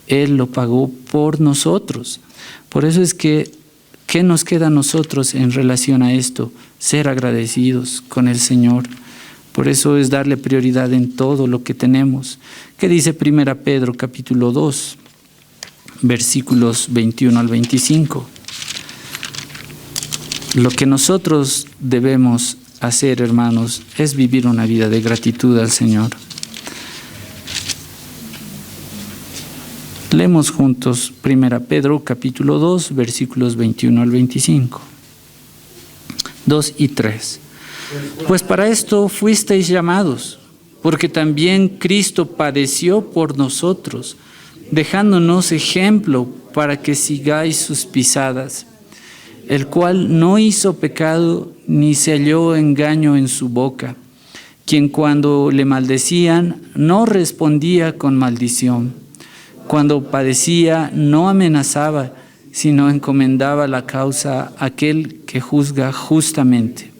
Él lo pagó por nosotros. Por eso es que, ¿qué nos queda a nosotros en relación a esto? Ser agradecidos con el Señor. Por eso es darle prioridad en todo lo que tenemos. ¿Qué dice 1 Pedro capítulo 2, versículos 21 al 25? Lo que nosotros debemos hacer, hermanos, es vivir una vida de gratitud al Señor. Leemos juntos 1 Pedro capítulo 2, versículos 21 al 25. 2 y 3. Pues para esto fuisteis llamados, porque también Cristo padeció por nosotros, dejándonos ejemplo para que sigáis sus pisadas, el cual no hizo pecado ni se halló engaño en su boca, quien cuando le maldecían no respondía con maldición. Cuando padecía no amenazaba, sino encomendaba la causa a aquel que juzga justamente,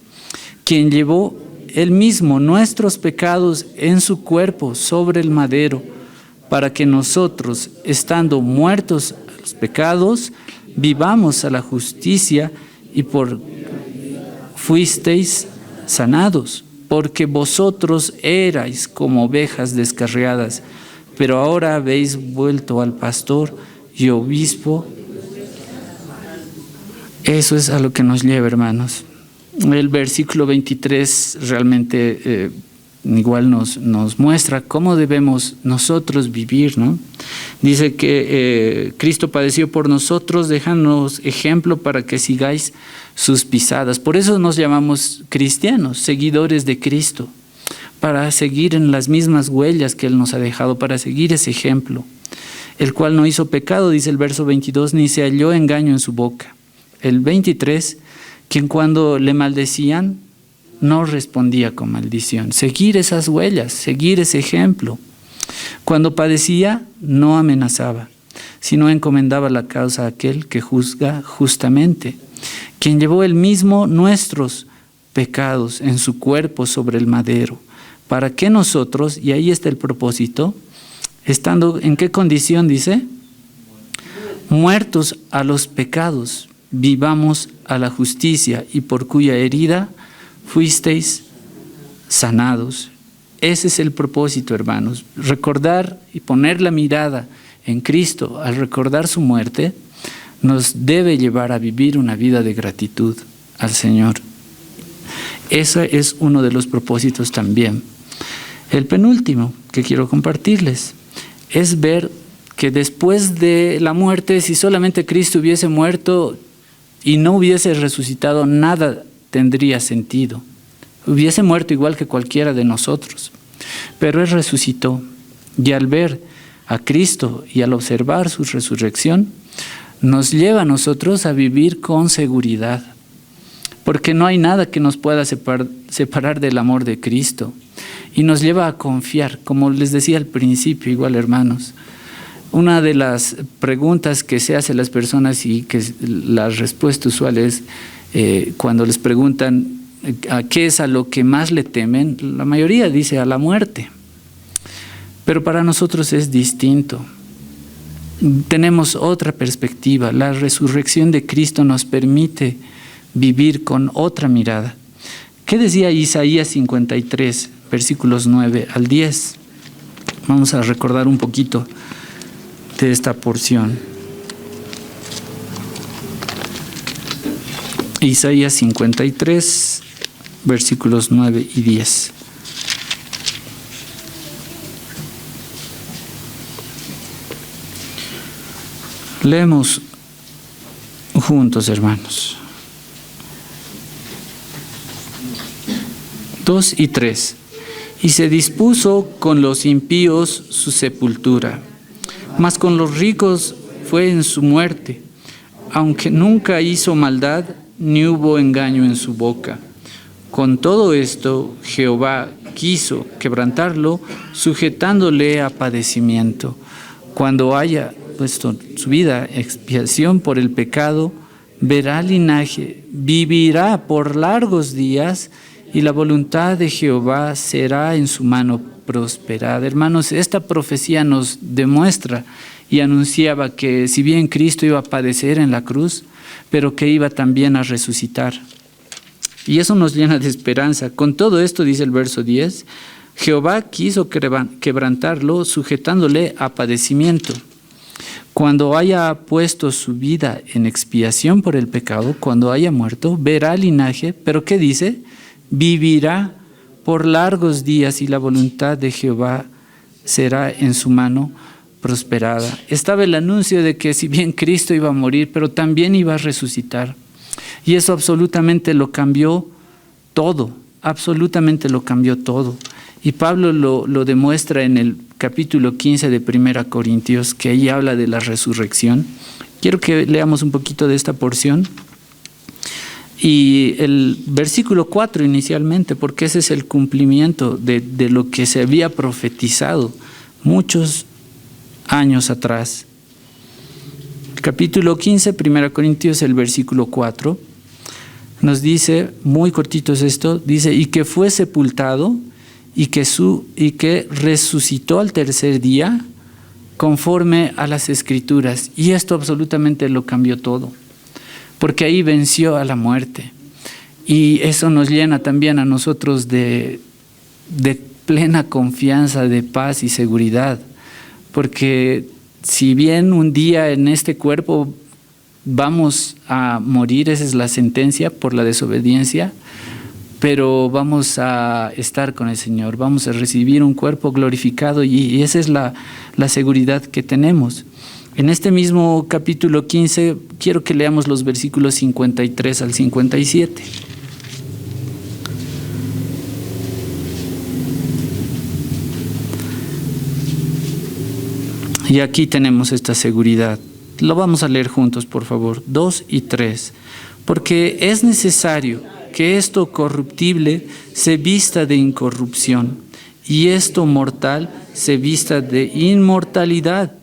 quien llevó él mismo nuestros pecados en su cuerpo sobre el madero, para que nosotros, estando muertos a los pecados, vivamos a la justicia, y fuisteis sanados, porque vosotros erais como ovejas descarriadas, pero ahora habéis vuelto al pastor y obispo. Eso es a lo que nos lleva, hermanos. El versículo 23 realmente igual nos muestra cómo debemos nosotros vivir, ¿no? Dice que Cristo padeció por nosotros, dejándonos ejemplo para que sigáis sus pisadas. Por eso nos llamamos cristianos, seguidores de Cristo, para seguir en las mismas huellas que Él nos ha dejado, para seguir ese ejemplo, el cual no hizo pecado, dice el verso 22, ni se halló engaño en su boca. El 23, quien cuando le maldecían no respondía con maldición. Seguir esas huellas, seguir ese ejemplo. Cuando padecía no amenazaba, sino encomendaba la causa a aquel que juzga justamente, quien llevó él mismo nuestros pecados en su cuerpo sobre el madero, para que nosotros, y ahí está el propósito, estando en qué condición dice, muertos a los pecados, vivamos a la justicia, y por cuya herida fuisteis sanados. Ese es el propósito, hermanos, recordar y poner la mirada en Cristo al recordar su muerte, nos debe llevar a vivir una vida de gratitud al Señor. Ese es uno de los propósitos también. El penúltimo que quiero compartirles es ver que después de la muerte, si solamente Cristo hubiese muerto, y no hubiese resucitado, nada tendría sentido. Hubiese muerto igual que cualquiera de nosotros. Pero Él resucitó, y al ver a Cristo y al observar su resurrección, nos lleva a nosotros a vivir con seguridad, porque no hay nada que nos pueda separar del amor de Cristo, y nos lleva a confiar, como les decía al principio, igual hermanos. Una de las preguntas que se hace a las personas y que la respuesta usual es cuando les preguntan a qué es a lo que más le temen, la mayoría dice a la muerte. Pero para nosotros es distinto. Tenemos otra perspectiva. La resurrección de Cristo nos permite vivir con otra mirada. ¿Qué decía Isaías 53, versículos 9 al 10? Vamos a recordar un poquito de esta porción. Isaías 53, versículos 9 y 10. Leemos juntos, hermanos. 2 y 3. Y se dispuso con los impíos su sepultura, mas con los ricos fue en su muerte, aunque nunca hizo maldad, ni hubo engaño en su boca. Con todo esto, Jehová quiso quebrantarlo, sujetándole a padecimiento. Cuando haya puesto su vida expiación por el pecado, verá linaje, vivirá por largos días, y la voluntad de Jehová será en su mano prosperada. Hermanos, esta profecía nos demuestra y anunciaba que si bien Cristo iba a padecer en la cruz, pero que iba también a resucitar. Y eso nos llena de esperanza. Con todo esto, dice el verso 10, Jehová quiso quebrantarlo, sujetándole a padecimiento. Cuando haya puesto su vida en expiación por el pecado, cuando haya muerto, verá linaje, pero ¿qué dice? Vivirá por largos días, y la voluntad de Jehová será en su mano prosperada. Estaba el anuncio de que si bien Cristo iba a morir, pero también iba a resucitar. Y eso absolutamente lo cambió todo, absolutamente lo cambió todo. Y Pablo lo demuestra en el capítulo 15 de 1 Corintios, que ahí habla de la resurrección. Quiero que leamos un poquito de esta porción. Y el versículo 4 inicialmente, porque ese es el cumplimiento de lo que se había profetizado muchos años atrás. Capítulo 15, 1 Corintios, el versículo 4, nos dice, muy cortito es esto, dice, y que fue sepultado y que resucitó al tercer día conforme a las Escrituras. Y esto absolutamente lo cambió todo, porque ahí venció a la muerte. Y eso nos llena también a nosotros de plena confianza, de paz y seguridad, porque si bien un día en este cuerpo vamos a morir, esa es la sentencia por la desobediencia, pero vamos a estar con el Señor, vamos a recibir un cuerpo glorificado, y esa es la seguridad que tenemos. En este mismo capítulo 15 quiero que leamos los versículos 53 al 57. Y aquí tenemos esta seguridad. Lo vamos a leer juntos, por favor. 2 y 3. Porque es necesario que esto corruptible se vista de incorrupción, y esto mortal se vista de inmortalidad.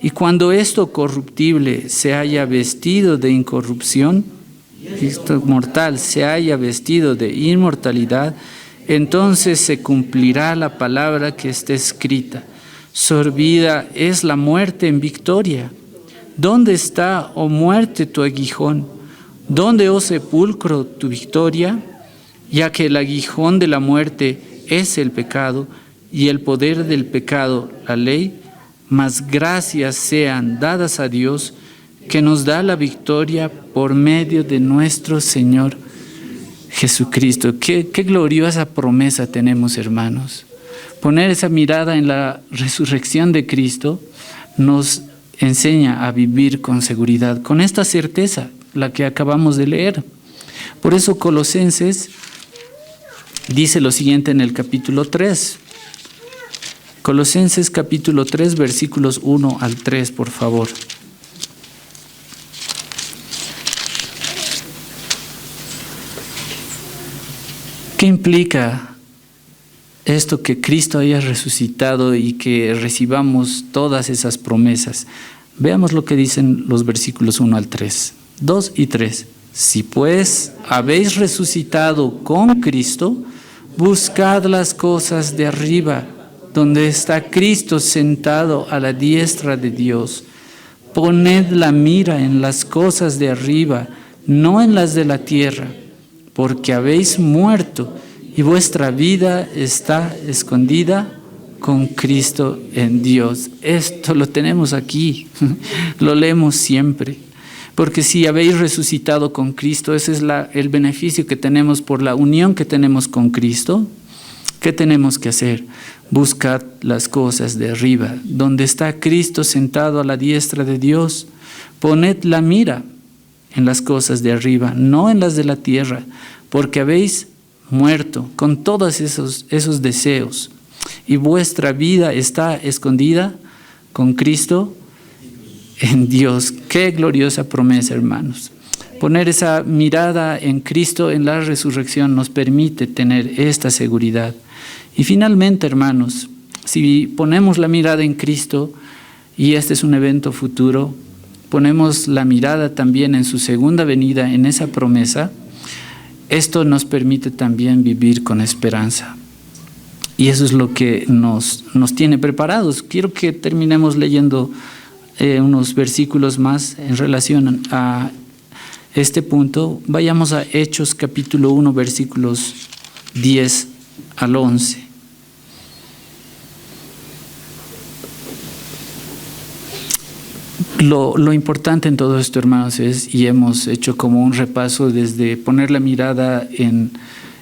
Y cuando esto corruptible se haya vestido de incorrupción, esto mortal se haya vestido de inmortalidad, entonces se cumplirá la palabra que está escrita: sorbida es la muerte en victoria. ¿Dónde está, oh muerte, tu aguijón? ¿Dónde, oh sepulcro, tu victoria? Ya que el aguijón de la muerte es el pecado, y el poder del pecado la ley, mas gracias sean dadas a Dios, que nos da la victoria por medio de nuestro Señor Jesucristo. Qué gloriosa promesa tenemos, hermanos. Poner esa mirada en la resurrección de Cristo nos enseña a vivir con seguridad, con esta certeza la que acabamos de leer. Por eso Colosenses dice lo siguiente en el capítulo 3. Colosenses capítulo 3, versículos 1 al 3, por favor. ¿Qué implica esto que Cristo haya resucitado y que recibamos todas esas promesas? Veamos lo que dicen los versículos 1 al 3, 2 y 3. Si pues habéis resucitado con Cristo, buscad las cosas de arriba, donde está Cristo sentado a la diestra de Dios. Poned la mira en las cosas de arriba, no en las de la tierra, porque habéis muerto y vuestra vida está escondida con Cristo en Dios. Esto lo tenemos aquí, lo leemos siempre. Porque si habéis resucitado con Cristo, ese es el beneficio que tenemos por la unión que tenemos con Cristo. ¿Qué tenemos que hacer? Buscad las cosas de arriba, donde está Cristo sentado a la diestra de Dios. Poned la mira en las cosas de arriba, no en las de la tierra, porque habéis muerto con todos esos deseos, y vuestra vida está escondida con Cristo en Dios. Qué gloriosa promesa, hermanos. Poner esa mirada en Cristo en la resurrección nos permite tener esta seguridad. Y finalmente, hermanos, si ponemos la mirada en Cristo, y este es un evento futuro, ponemos la mirada también en su segunda venida, en esa promesa, esto nos permite también vivir con esperanza. Y eso es lo que nos tiene preparados. Quiero que terminemos leyendo unos versículos más en relación a este punto. Vayamos a Hechos capítulo 1, versículos 10 al 11. Lo importante en todo esto, hermanos, es, y hemos hecho como un repaso desde poner la mirada en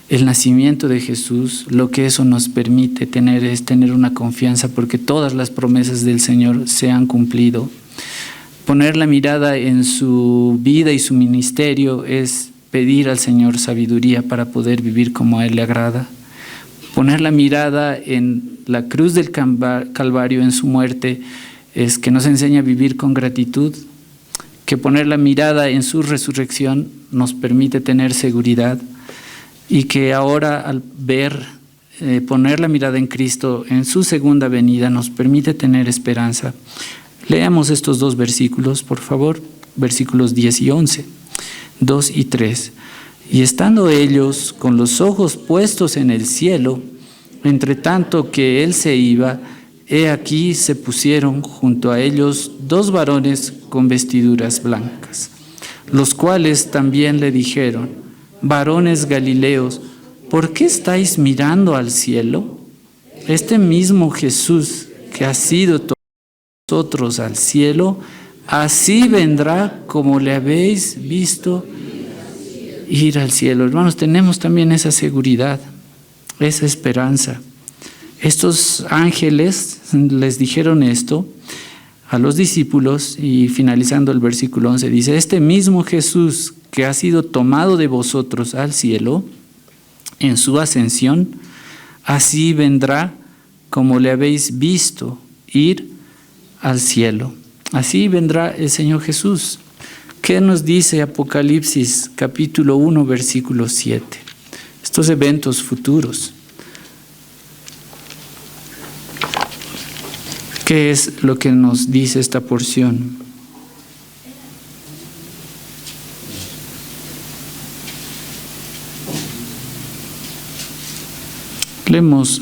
el nacimiento de Jesús, lo que eso nos permite tener es tener una confianza porque todas las promesas del Señor se han cumplido. Poner la mirada en su vida y su ministerio es pedir al Señor sabiduría para poder vivir como a Él le agrada. Poner la mirada en la cruz del Calvario, en su muerte, es que nos enseña a vivir con gratitud. Que poner la mirada en su resurrección nos permite tener seguridad. Y que ahora al poner la mirada en Cristo en su segunda venida nos permite tener esperanza. Leamos estos dos versículos, por favor, versículos 10 y 11, 2 y 3. Y estando ellos con los ojos puestos en el cielo, entre tanto que él se iba, he aquí se pusieron junto a ellos dos varones con vestiduras blancas, los cuales también le dijeron: varones Galileos, ¿por qué estáis mirando al cielo? Este mismo Jesús que ha sido tomado de vosotros al cielo, así vendrá como le habéis visto ir al cielo. Hermanos, tenemos también esa seguridad, esa esperanza. Estos ángeles les dijeron esto a los discípulos y finalizando el versículo 11 dice: este mismo Jesús que ha sido tomado de vosotros al cielo en su ascensión, así vendrá como le habéis visto ir al cielo. Así vendrá el Señor Jesús. ¿Qué nos dice Apocalipsis capítulo 1, versículo 7? Estos eventos futuros. ¿Qué es lo que nos dice esta porción? Leemos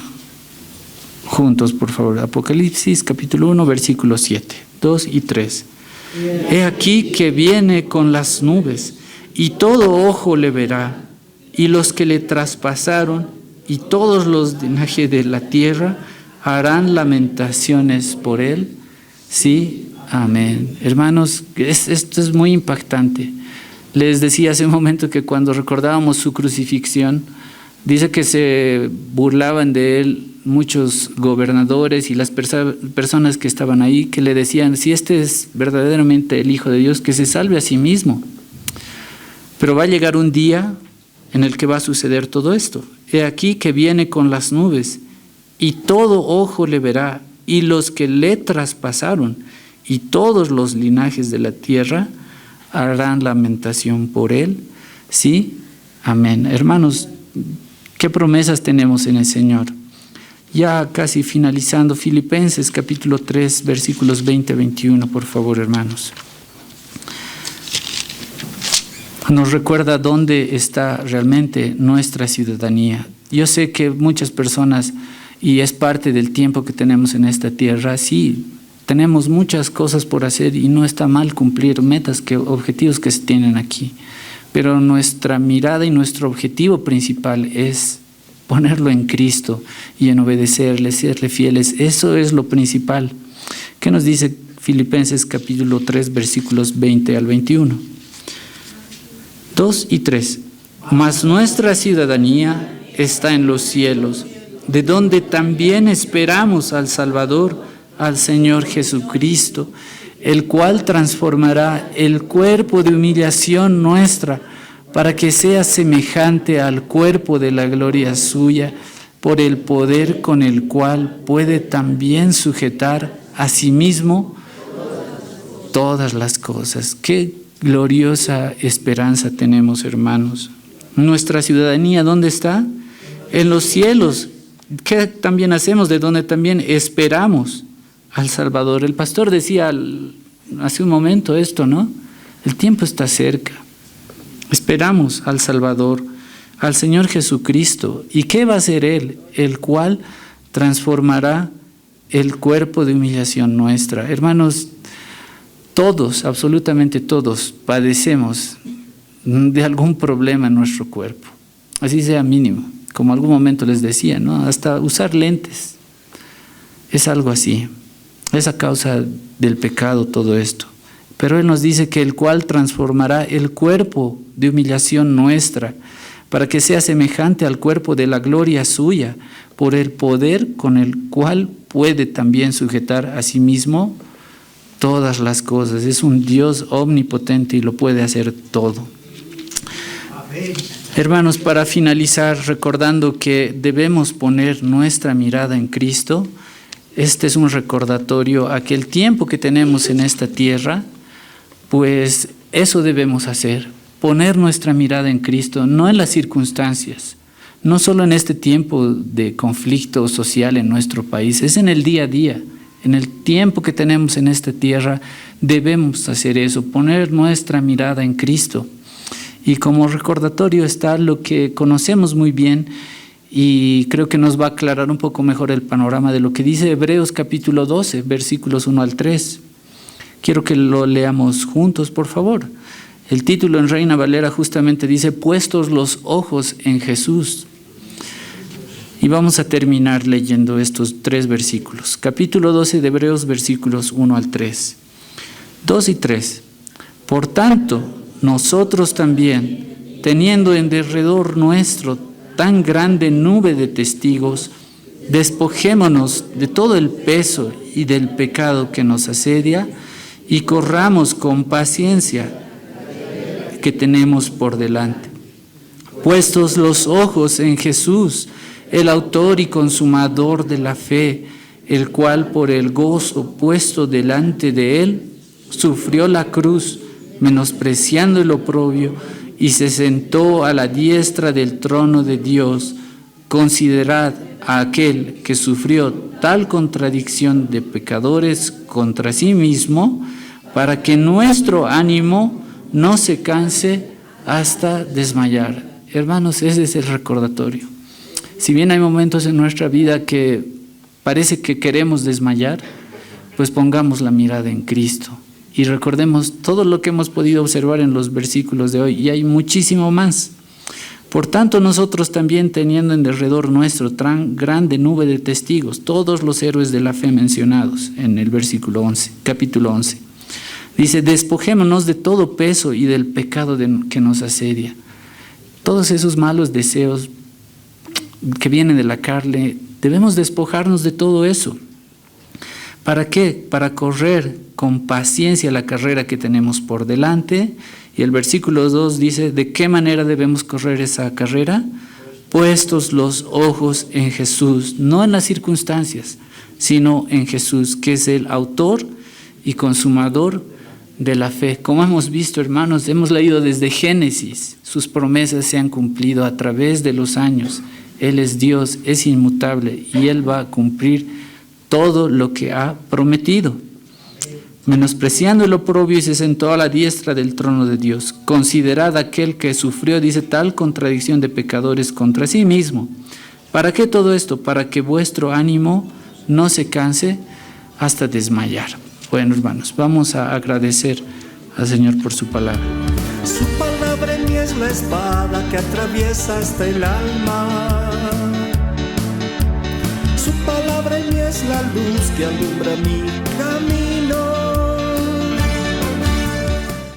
juntos, por favor, Apocalipsis capítulo 1, versículos 7, 2 y 3. He aquí que viene con las nubes, y todo ojo le verá, y los que le traspasaron, y todos los linajes de la tierra, harán lamentaciones por él. Sí, amén. Hermanos, esto es muy impactante. Les decía hace un momento que cuando recordábamos su crucifixión, dice que se burlaban de él muchos gobernadores y las personas que estaban ahí, que le decían: si este es verdaderamente el Hijo de Dios, que se salve a sí mismo. Pero va a llegar un día en el que va a suceder todo esto. He aquí que viene con las nubes, y todo ojo le verá, y los que le traspasaron, y todos los linajes de la tierra harán lamentación por él. Sí, amén. Hermanos, ¿qué promesas tenemos en el Señor? Ya casi finalizando, Filipenses capítulo 3, versículos 20-21, por favor, hermanos. Nos recuerda dónde está realmente nuestra ciudadanía. Yo sé que muchas personas, y es parte del tiempo que tenemos en esta tierra, sí, tenemos muchas cosas por hacer y no está mal cumplir metas, objetivos que se tienen aquí. Pero nuestra mirada y nuestro objetivo principal es ponerlo en Cristo y en obedecerle, serle fieles. Eso es lo principal. ¿Qué nos dice Filipenses capítulo 3, versículos 20 al 21? 2 y 3. Mas nuestra ciudadanía está en los cielos, de donde también esperamos al Salvador, al Señor Jesucristo, el cual transformará el cuerpo de humillación nuestra para que sea semejante al cuerpo de la gloria suya, por el poder con el cual puede también sujetar a sí mismo todas las cosas. Qué gloriosa esperanza tenemos, hermanos. Nuestra ciudadanía, ¿dónde está? En los cielos. ¿Qué también hacemos? De donde también esperamos al Salvador. El pastor decía hace un momento esto, ¿no? El tiempo está cerca. Esperamos al Salvador, al Señor Jesucristo. ¿Y qué va a hacer Él? El cual transformará el cuerpo de humillación nuestra. Hermanos, todos, absolutamente todos, padecemos de algún problema en nuestro cuerpo. Así sea mínimo, como algún momento les decía, ¿no? Hasta usar lentes. Es algo así. Es a causa del pecado todo esto. Pero Él nos dice que el cual transformará el cuerpo de humillación nuestra para que sea semejante al cuerpo de la gloria suya, por el poder con el cual puede también sujetar a sí mismo todas las cosas. Es un Dios omnipotente y lo puede hacer todo. Amén. Hermanos, para finalizar, recordando que debemos poner nuestra mirada en Cristo, este es un recordatorio a que el tiempo que tenemos en esta tierra, pues eso debemos hacer, poner nuestra mirada en Cristo, no en las circunstancias, no solo en este tiempo de conflicto social en nuestro país, es en el día a día, en el tiempo que tenemos en esta tierra, debemos hacer eso, poner nuestra mirada en Cristo. Y como recordatorio está lo que conocemos muy bien y creo que nos va a aclarar un poco mejor el panorama de lo que dice Hebreos capítulo 12, versículos 1 al 3. Quiero que lo leamos juntos, por favor. El título en Reina Valera justamente dice, puestos los ojos en Jesús. Y vamos a terminar leyendo estos 3 versículos. Capítulo 12 de Hebreos, versículos 1 al 3. 2 y 3. Por tanto, nosotros también, teniendo en derredor nuestro tan grande nube de testigos, despojémonos de todo el peso y del pecado que nos asedia y corramos con paciencia que tenemos por delante. Puestos los ojos en Jesús, el autor y consumador de la fe, el cual por el gozo puesto delante de él, sufrió la cruz, menospreciando el oprobio, y se sentó a la diestra del trono de Dios. Considerad a aquel que sufrió tal contradicción de pecadores contra sí mismo, para que nuestro ánimo no se canse hasta desmayar. Hermanos, ese es el recordatorio. Si bien hay momentos en nuestra vida que parece que queremos desmayar, pues pongamos la mirada en Cristo y recordemos todo lo que hemos podido observar en los versículos de hoy, y hay muchísimo más. Por tanto, nosotros también, teniendo en derredor nuestro tan grande nube de testigos, todos los héroes de la fe mencionados en el versículo 11, capítulo 11, dice, despojémonos de todo peso y del pecado que nos asedia. Todos esos malos deseos que vienen de la carne, debemos despojarnos de todo eso. ¿Para qué? Para correr con paciencia la carrera que tenemos por delante Y el versículo 2 dice, ¿de qué manera debemos correr esa carrera? Puestos los ojos en Jesús, no en las circunstancias, sino en Jesús, que es el autor y consumador de la fe. Como hemos visto, hermanos, hemos leído desde Génesis, sus promesas se han cumplido a través de los años. Él es Dios, es inmutable y Él va a cumplir todo lo que ha prometido. Menospreciando el oprobio y se sentó a la diestra del trono de Dios. Considerad aquel que sufrió, dice, tal contradicción de pecadores contra sí mismo. ¿Para qué todo esto? Para que vuestro ánimo no se canse hasta desmayar. Bueno, hermanos, vamos a agradecer al Señor por su palabra. Su palabra en mí es la espada que atraviesa hasta el alma. Su palabra en mí es la luz que alumbra mi camino.